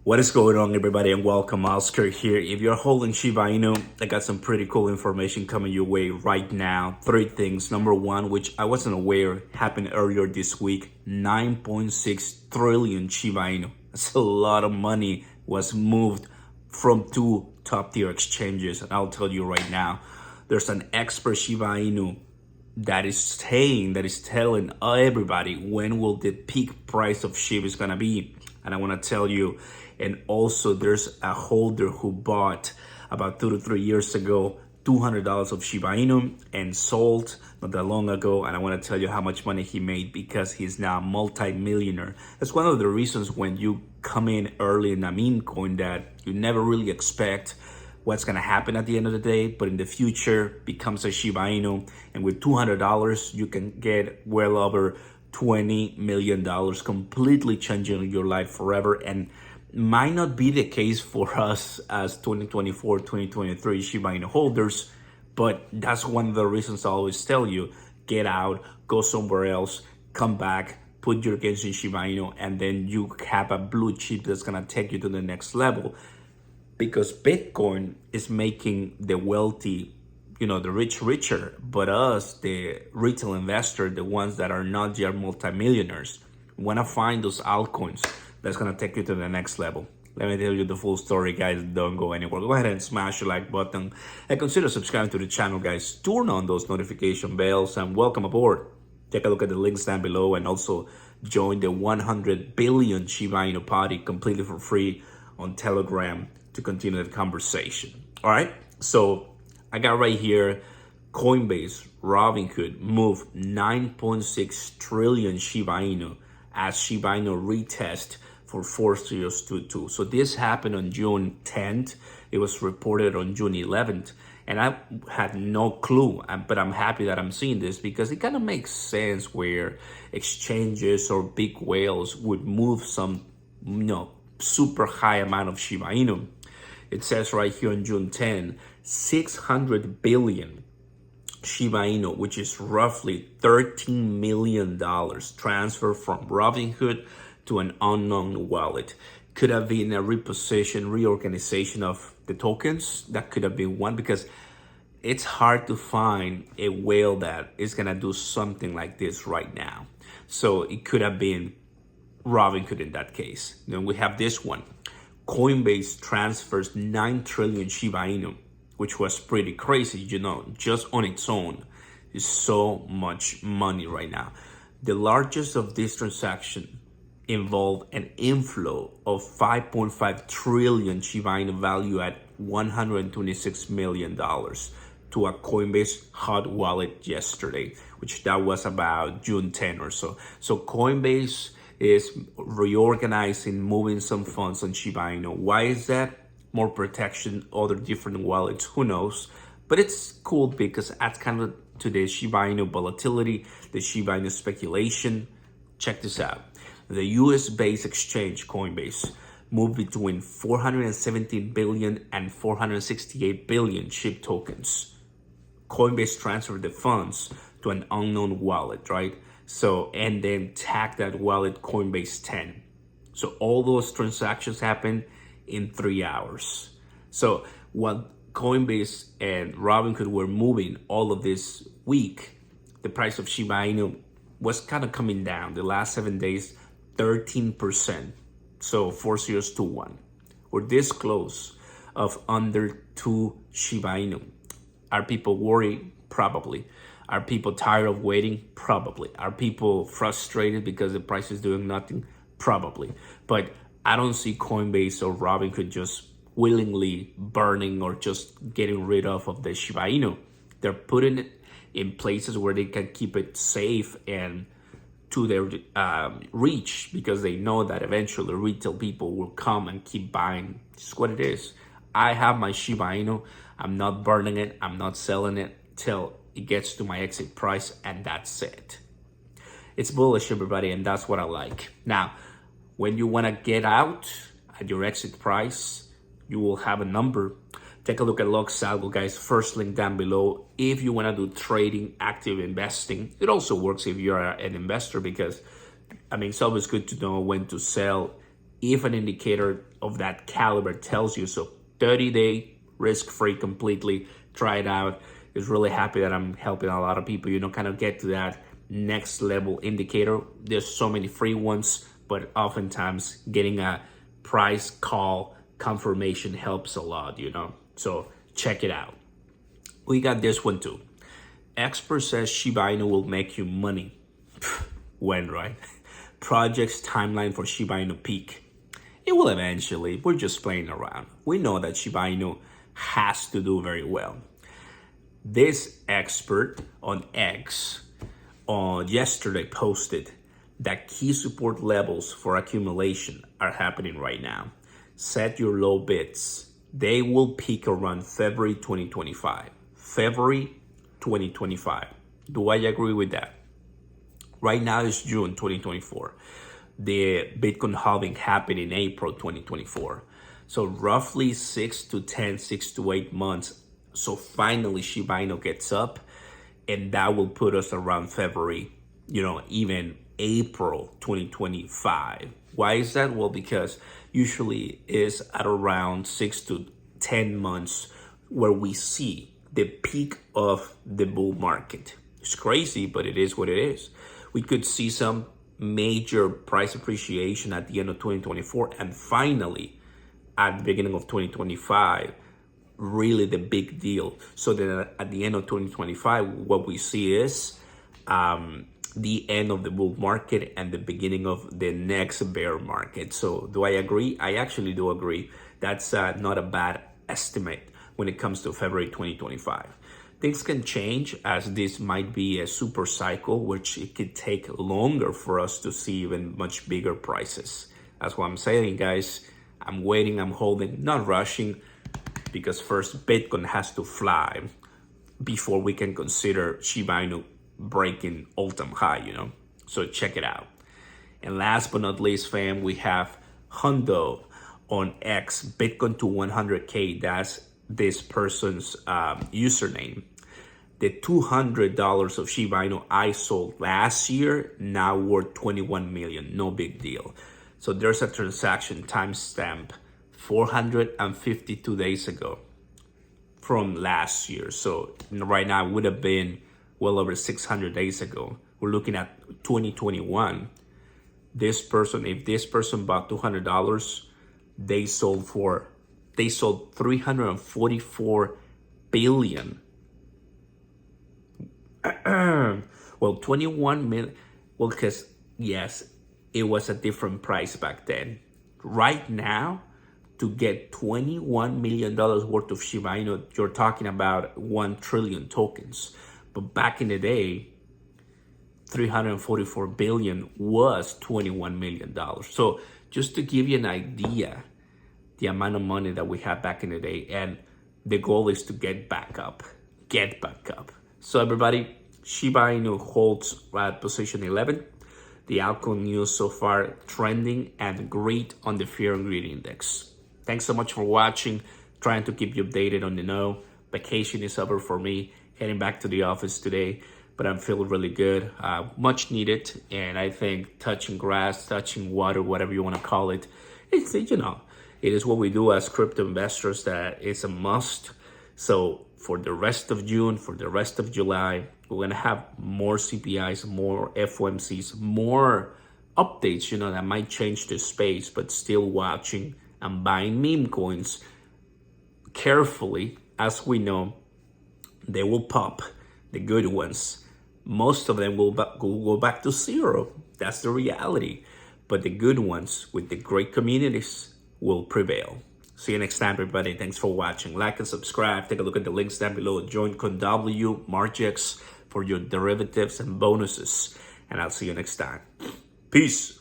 What is going on, everybody, and welcome. Oscar here. If you're holding Shiba Inu, I got some pretty cool information coming your way right now. Three things. Number one, which I wasn't aware happened earlier this week, 9.6 trillion Shiba Inu. That's a lot of money was moved from two top tier exchanges. And I'll tell you right now, there's an expert Shiba Inu that is telling everybody when will the peak price of SHIB is gonna be. And I want to tell you, and also there's a holder who bought about 2 to 3 years ago $200 of Shiba Inu and sold not that long ago. And I want to tell you how much money he made because he's now a multi-millionaire. That's one of the reasons when you come in early in a meme coin that you never really expect what's going to happen at the end of the day, but in the future becomes a Shiba Inu. And with $200, you can get well over $20 million, completely changing your life forever. And might not be the case for us as 2024, 2023 Shiba Inu holders, but that's one of the reasons I always tell you, get out, go somewhere else, come back, put your gains in Shiba Inu, and then you have a blue chip that's gonna take you to the next level. Because Bitcoin is making the wealthy, the rich richer, but us, the retail investor, the ones that are not yet multimillionaires, want to find those altcoins that's going to take you to the next level. Let me tell you the full story, guys. Don't go anywhere. Go ahead and smash the like button and consider subscribing to the channel, guys. Turn on those notification bells and welcome aboard. Take a look at the links down below and also join the 100 billion Shiba Inu party completely for free on Telegram to continue the conversation. All right, so I got right here, Coinbase, Robinhood moved 9.6 trillion Shiba Inu as Shiba Inu retest for 4022. So this happened on June 10th. It was reported on June 11th. And I had no clue, but I'm happy that I'm seeing this because it kind of makes sense where exchanges or big whales would move some, super high amount of Shiba Inu. It says right here on June 10, 600 billion Shiba Inu, which is roughly $13 million, transferred from Robinhood to an unknown wallet. Could have been a reorganization of the tokens. That could have been one, because it's hard to find a whale that is gonna do something like this right now. So it could have been Robinhood in that case. Then we have this one. Coinbase transfers 9 trillion Shiba Inu, which was pretty crazy, just on its own is so much money right now. The largest of these transactions involved an inflow of 5.5 trillion Shiba Inu value at $126 million to a Coinbase hot wallet yesterday, which that was about June 10 or so. So Coinbase is reorganizing, moving some funds on Shiba Inu. Why is that? More protection, other different wallets, who knows? But it's cool because adds kind of to the Shiba Inu volatility, the Shiba Inu speculation. Check this out. The US-based exchange, Coinbase, moved between 417 billion and 468 billion SHIB tokens. Coinbase transferred the funds to an unknown wallet, right? So, and then tag that wallet Coinbase 10. So all those transactions happened in 3 hours. So what Coinbase and Robinhood were moving all of this week, the price of Shiba Inu was kind of coming down. The last 7 days, 13%. So 4021. We're this close of under 2 Shiba Inu. Are people worried? Probably. Are people tired of waiting? Probably. Are people frustrated because the price is doing nothing? Probably. But I don't see Coinbase or Robinhood just willingly burning or just getting rid of the Shiba Inu. They're putting it in places where they can keep it safe and to their reach, because they know that eventually retail people will come and keep buying. It's what it is. I have my Shiba Inu. I'm not burning it. I'm not selling it till it gets to my exit price, and that's it. It's bullish, everybody, and that's what I like. Now, when you want to get out at your exit price, you will have a number. Take a look at Log guys. First link down below. If you want to do trading, active investing, it also works if you're an investor, because it's always good to know when to sell if an indicator of that caliber tells you so. 30-day risk-free completely. Try it out. It's really happy that I'm helping a lot of people, kind of get to that next level indicator. There's so many free ones, but oftentimes getting a price call confirmation helps a lot, So check it out. We got this one too. Expert says Shiba Inu will make you money. When, right? Project's timeline for Shiba Inu peak. It will eventually. We're just playing around. We know that Shiba Inu has to do very well. This expert on X yesterday posted that key support levels for accumulation are happening right now. Set your low bids. They will peak around February 2025. February 2025. Do I agree with that? Right now is June 2024. The Bitcoin halving happened in April 2024. So roughly 6 to 8 months. So finally Shiba Inu gets up, and that will put us around February, even April 2025. Why is that? Well, because usually is at around 6 to 10 months where we see the peak of the bull market. It's crazy, but it is what it is. We could see some major price appreciation at the end of 2024, and finally at the beginning of 2025, really the big deal. So then at the end of 2025, what we see is the end of the bull market and the beginning of the next bear market. So do I agree? I actually do agree. That's not a bad estimate when it comes to February 2025. Things can change, as this might be a super cycle, which it could take longer for us to see even much bigger prices. That's what I'm saying, guys. I'm waiting, I'm holding, not rushing, because first Bitcoin has to fly before we can consider Shiba Inu breaking all-time high, So check it out. And last but not least, fam, we have Hundo on X, Bitcoin to 100K. That's this person's username. The $200 of Shiba Inu I sold last year, now worth 21 million. No big deal. So there's a transaction timestamp 452 days ago from last year. So right now it would have been well over 600 days ago. We're looking at 2021. If this person bought $200, they sold 344 billion. Well, 21 million. Well, because yes, it was a different price back then. Right now, to get $21 million worth of Shiba Inu, you're talking about 1 trillion tokens. But back in the day, 344 billion was $21 million. So just to give you an idea, the amount of money that we had back in the day, and the goal is to get back up. So everybody, Shiba Inu holds at position 11. The altcoin news so far trending and great on the fear and greed index. Thanks so much for watching. Trying to keep you updated on the know. Vacation is over for me. Heading back to the office today, but I'm feeling really good. Much needed, and I think touching grass, touching water, whatever you want to call it, it is what we do as crypto investors. That is a must. So for the rest of June, for the rest of July, we're gonna have more CPIs, more FOMCs, more updates, that might change the space, but still watching and buying meme coins carefully. As we know, they will pop, the good ones. Most of them will go back to zero. That's the reality. But the good ones with the great communities will prevail. See you next time, everybody. Thanks for watching. Like and subscribe. Take a look at the links down below. Join ConW, Margex for your derivatives and bonuses. And I'll see you next time. Peace.